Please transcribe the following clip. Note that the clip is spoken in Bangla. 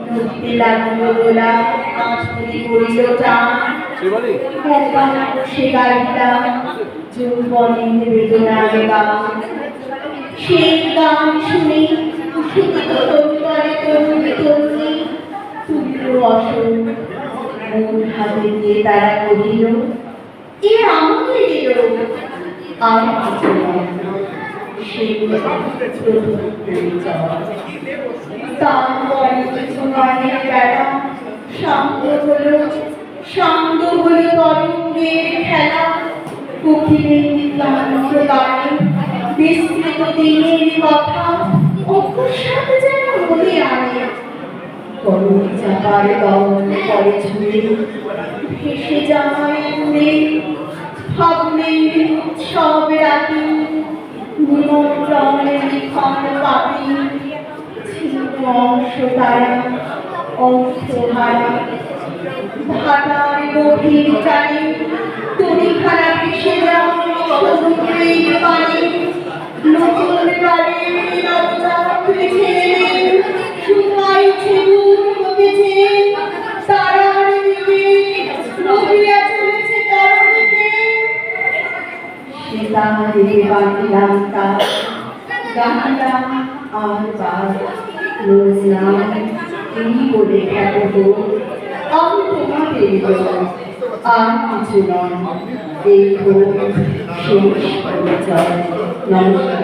নদীতে লাগলো গোলা মাছগুলি করিল টান সে গাড়িটা যৌবনের বেদনার গান সেই গান শুনে তরুণী তুলিল অসুখ মন হাতে দিয়ে তারা কহিল এ আমাকে দিল আর কিছু তারপরে কিছু নয়নের বেড়া সাঙ্গ হলো তরঙ্গের খেলা কোকিলের ক্লান্ত গানে বিস্তৃত দিনের কথা অকস্মাৎ যেন মনে আনে করুণ চাপার গমন পরে ছুঁড়ে ভেসে যায় উড়ে ফাগুনের উৎসব রাতে নিমন্ত্রণের লিখন পাপি ছিন্ন অংশ তারা অংশহারা ভাটার গভীর টানে তরিখানা ভেসে যায় সমুদ্রের পানে নতুন প্রাণের নীরবতা উঠেছে শুকায় উঠে দূর হতেছে তারার দিকে নদিয়া চলেছে তরণীতে সীতারে বাঁধিলাম তার গাহিলাম আর বার রোজনাম এই বলে খ্যাত আমি তোমাদের আর কিছু নয় এই শেষ পরিচয়। নমস্কার।